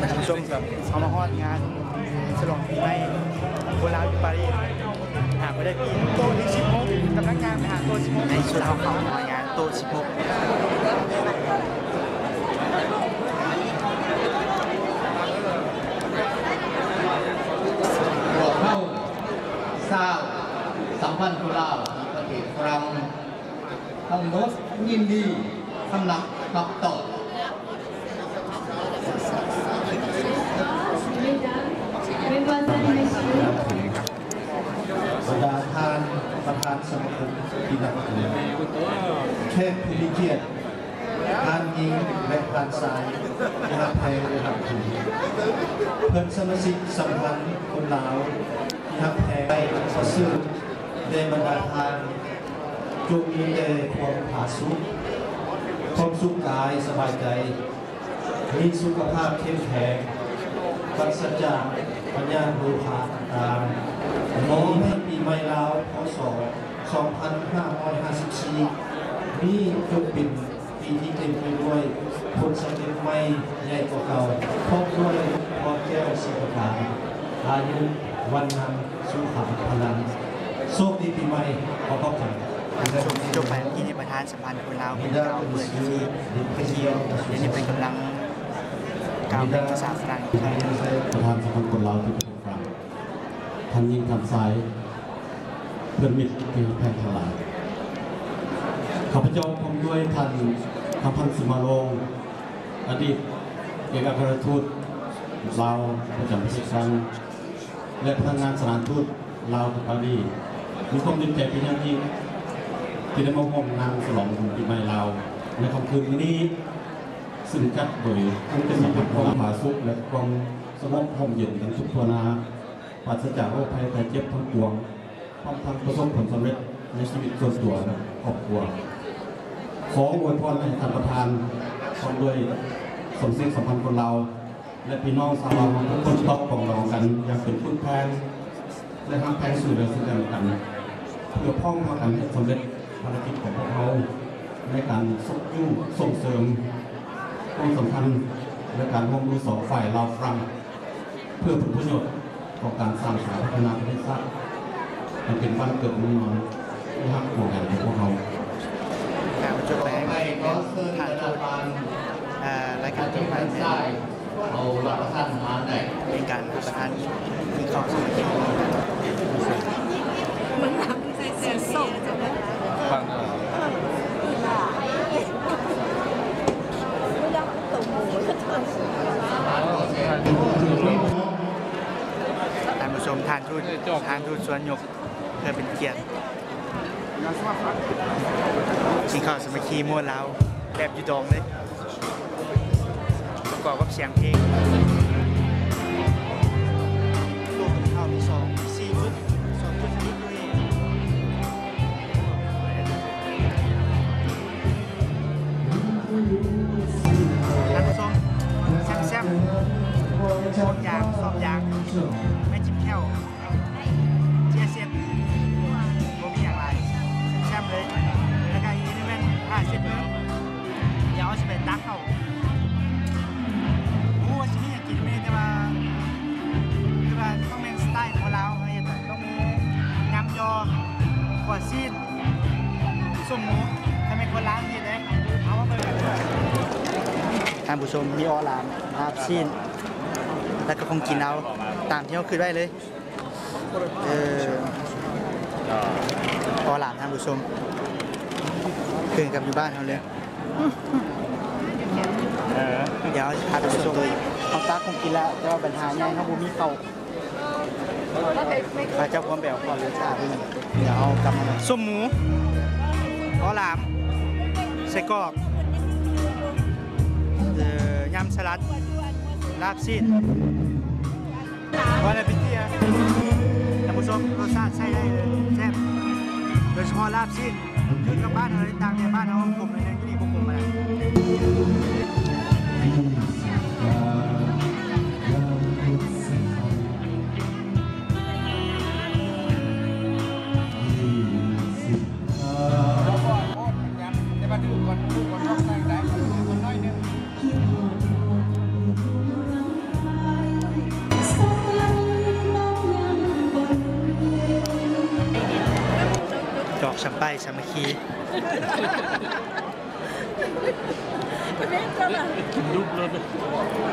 ท่านผู้ชมเอามาฮอดงานฉลองปีใหม่โบราณอยู่ปารีสหากไม่ได้ปีโต๊ะที่16กำลังงานไปหาโต๊ะ16ในชุดเขาหน่วยงานโต๊ะ16เข้าซาวสัมพันธ์กุลาวประเทศฝรั่งทั้งโน้ตยินดีทำหนักกับต่อบรรดาท่านประธานสมาคมกีฬาเทพพิริเกียรติท่านยิงและท่านสายท่านไทยและท่านถือเพื่อนสมาชิกสัมพันธ์คนลาวท่านแพ้ประเสริฐได้บรรดาท่านจงมีแต่ความผาสุกความสุขกายสบายใจมีสุขภาพเข้มแข็งปราศจากปัญญาโลภะต่างๆน้อมให้ปีใหม่ลาวพ.ศ. 2554นี้จงเป็นปีที่เต็มไปด้วยผลสำเร็จใหม่ใหญ่กว่าเก่าพร้อมด้วยพรแก้วสิบประการอายุวันนันสุขภาพพลังโชคดีปีใหม่ขอขอบคุณจบไปที่ประธานสัมพันธ์คนลาวเป็นเราเปิดที่เดี๋ยวนี้เป็นกำลังกล่าวเป็นภาษาฝรั่งประธานสัมพันธ์คนลาวที่เป็นฝรั่งท่านยิ่งทำสายเพื่อนมิตรที่แพงทลายข้าพเจ้าพร้อมด้วยท่านคำพันธ์สิมาลงอดีตเอกอัครราชทูตลาวประจำประเทศฝรั่งและพนักงานสถานทูตลาวปารีสมีความดีใจเป็นอย่างยิ่งที่ได้มาร่วมงานฉลองปีใหม่ลาวในค่ำคืนนี้ซึ่งจัดโดยทั้งเป็นสัมพันธ์ความผาสุกและความสงบร่มเย็นกันทุกทั่วหน้าปราศจากโรคภัยไข้เจ็บทั้งปวงพร้อมทั้งประสบผลสำเร็จในชีวิตส่วนตัวและครอบครัวขออวยพรให้ท่านประธานพร้อมด้วยสมเด็จสัมพันธ์คนลาวและพี่น้องชาวลาวทุกคนต้องปรองดองกันอย่างเป็นพื้นแพงและทำแพงสู่เดินซึ่งกันและกันเพื่อพ้องพากันให้สำเร็จภารกิจของพวกเราในการส่งเสริมความสัมพันธ์และการร่วมมือสองฝ่ายลาวฝรั่งเพื่อผลประโยชน์ของการสร้างสรรค์พัฒนาประเทศชาติมันเป็นวันเกิดมุ่งมั่นที่ฮักห่วงกันของพวกเราการจบไปให้ผ่านโทษรายการจบไปเอารับประทานอาหารได้เป็นการรับประทานที่เข้าสมาชิกมันทำให้เสียส่งจะได้ฟังท่านผู้ชมทานทูตสวนหยกเพื่อเป็นเกียรติกินข้าวสมัครมั่วแล้วแบบยูดองเลยประกอบกับเสียงเพลงตัวข้าวมี4 จุด2 จุดนี้ท่านผู้ชมแซ่บๆชอบยางชอบยางไม่จิ้มแค่วเจียเสียบบ่มีอย่างไรแซ่บเลยแล้วก็อีกนี่แม่ง50 มื้อเดี๋ยวจะไปตักเข้าว่าชิ้นนี้กินไม่ได้แต่ว่าต้องเป็นสไตล์ของเราต้องมียำยอขวดซีนส้มหมูถ้าเป็นคนร้านนี่เลยเอาว่าไปท่านผู้ชมมีออลามลาบซีนแล้วก็คงกินเอาตามที่เขาคืนไว้เลยออลามท่านผู้ชมคืนกับอยู่บ้านเขาเลยเดี๋ยวพาไปชมเขาตาคงกินแล้วแต่ว่าปัญหาใหญ่เขาบุมีเขาพระเจ้าความแบบความเลือดชาด้วยเดี๋ยวเอากำมาส้มหมูข้าวหลามไส้กรอกยำสลัดลาบซีนวันอะไรเป็นเตี้ยท่านผู้ชมรสชาติใช้ได้เลยแซ่บโดยเฉพาะลาบซีนคือกับบ้านเราต่างในบ้านเราผมเลยที่นี่ผมมา ชัมไปสามัคคี รูปรถ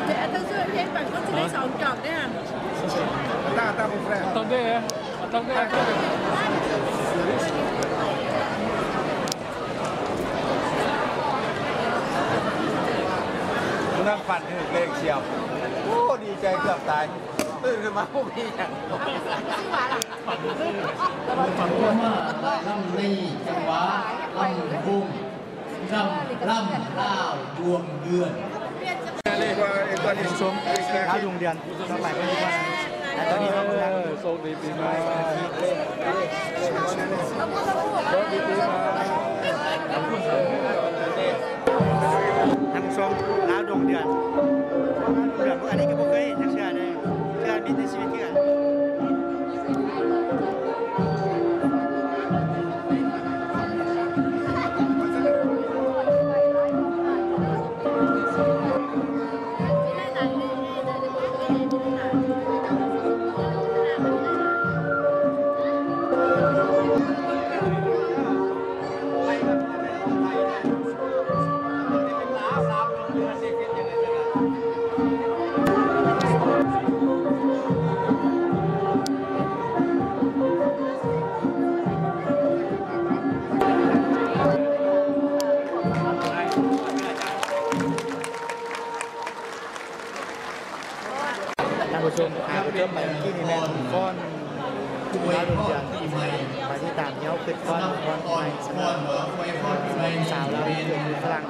แต่ถ้าซื้อเทปแบบก็จะได้สองจอบได้อ่ะ ต้องได้ต้องได้ นั่งปั่นถึงเพลงเชียวโอ้ดีใจเกือบตายตื่นขึ้นมาพวกพี่อย่าง ฝันว่าลำนี่จังหวะลำบุ้งลำล่าวดวงเดือน ผู้ชมข้าวดวงเดือนต่อไปก็คือว่าตอนนี้เรากำลัง โชคดีปีใหม่ ท่านผู้ชมข้าวดวงเดือนพวกอันนี้ก็บ่เคยนักเชื่อเลยเชื่อมีในชีวิตเชื่อท่านผู้ชมผู้ชมไปที่นี่แม่ก้อนข้าวดวงเดือนไปที่ตามเย้าขึ้นก้อนไปสำหรับสาวเราเกิดอยู่ฝรั่ง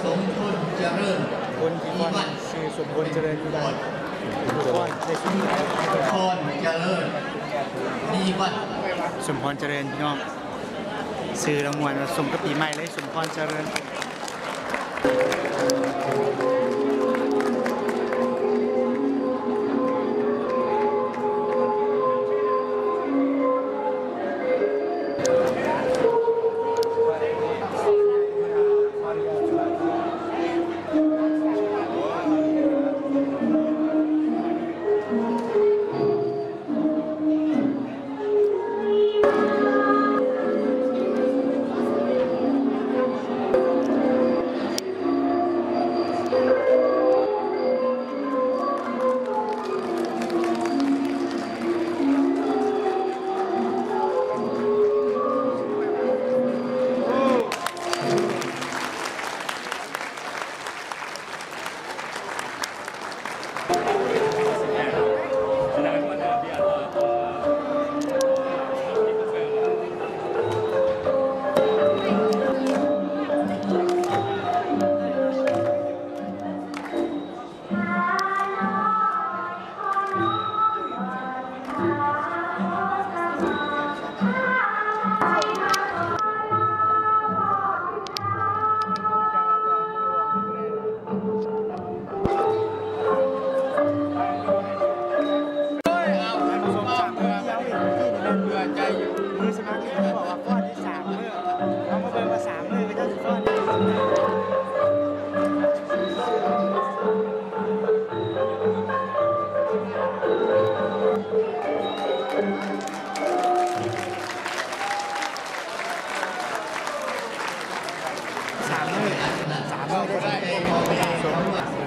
สมทุนเจริญ คนที่ก้อนชื่อสมบูรณ์เจริญอยู่ได้ก้อนในชีวิต พรเจริญมีวัด สมพรเจริญพี่น้องซื้อรางวัลสมกับปีใหม่เลยสมพรเจริญ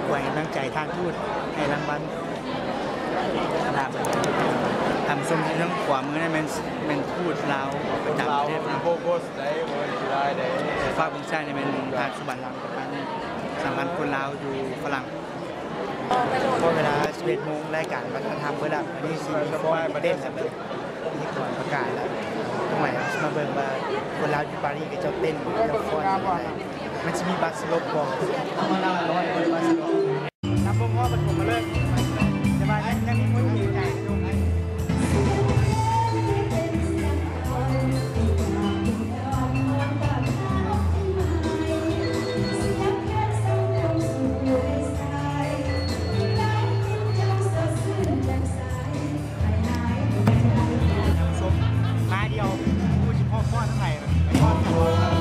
ไว้ตั้งใจทางทูตให้รางวัลทำส้มเรื่องขวามือนี่มันทูตลาวประจำประเทศ โบโบสได้โบสิได้ได้ ฟ้าบุญชาติเป็นทางสุบรรณรังกับการสัมพันธ์คนลาวอยู่ฝรั่งพอเวลา11 โมงรายการวัฒนธรรมเปิดอันนี้ซีรีส์ฟ้อนประเด็นครับพิธีกรประกาศแล้วทำไมมาเบิ่งว่าคนลาวอยู่ปารีสกับเจ้าเต้นเจ้าฟ้อนมันจะมีบัตรสลบบอกร้อยบัตรสลบทำพวกพ่อปฐมมาเลยแต่ว่ายังมีคนอยู่ใจดูไหม มาเดียวผู้ชิพ่อป้อนทั้งไหนป้อนกัน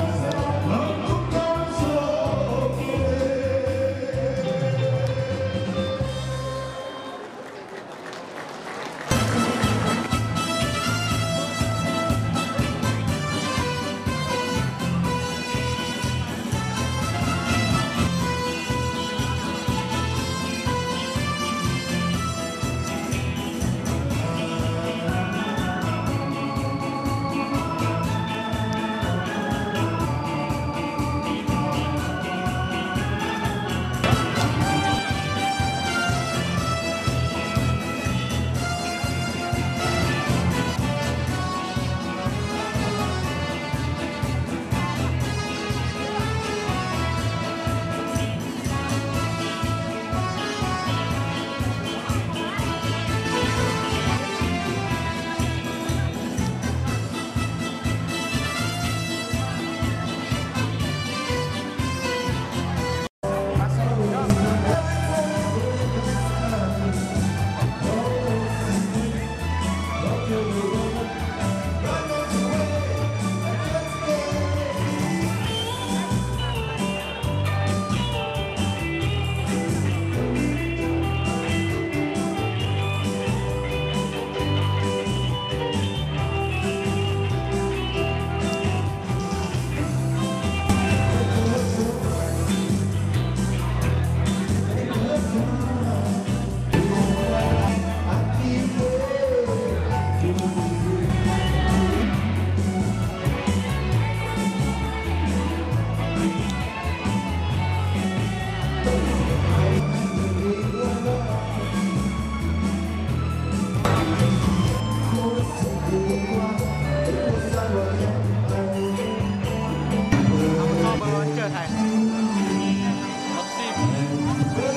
อไทย ล็อกซี่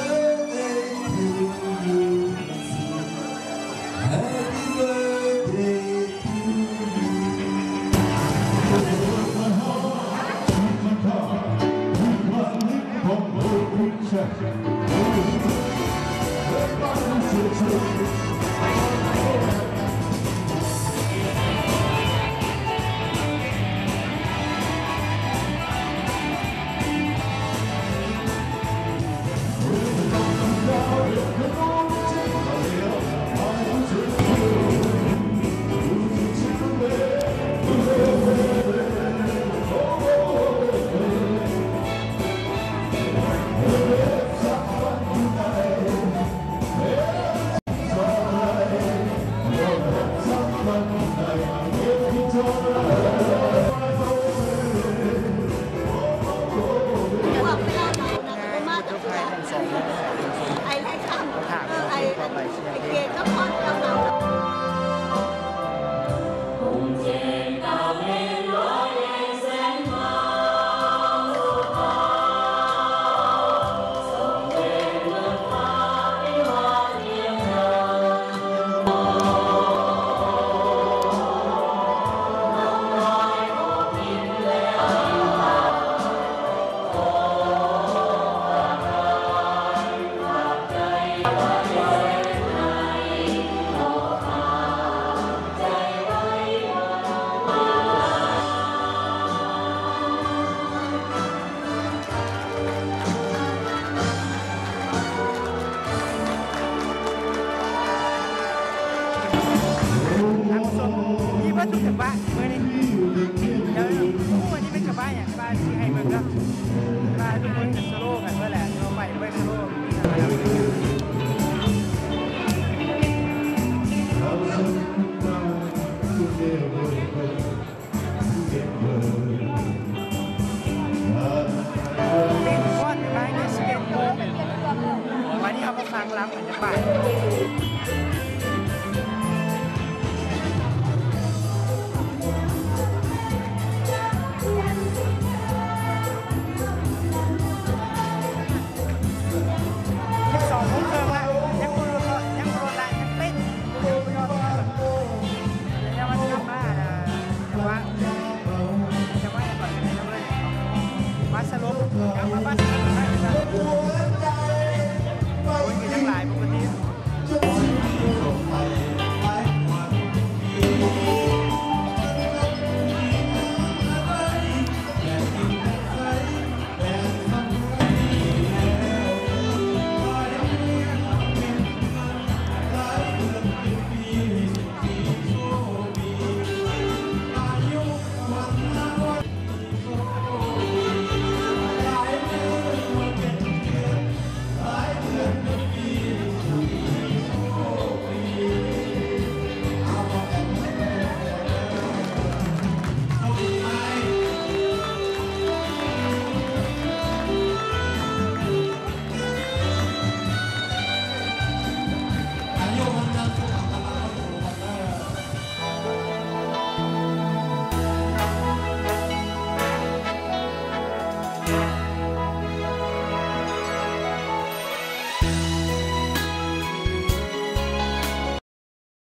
ทางส่งยี่ว่าทุกจากบ้านเมื่อนี้เดี๋ยววันนี้ไม่กลับบ้านอย่างบ้านที่ให้เมืองก็บ้านทุกคนจะโซโล่กันเมื่อแหละเราไปไว้โซโล่เป็นก้อนในบ้านเนี่ย11 โมงวันนี้เอาไปฟังรับเหมือนจะบ่ายสรุปเดี๋ยวมาบ้าน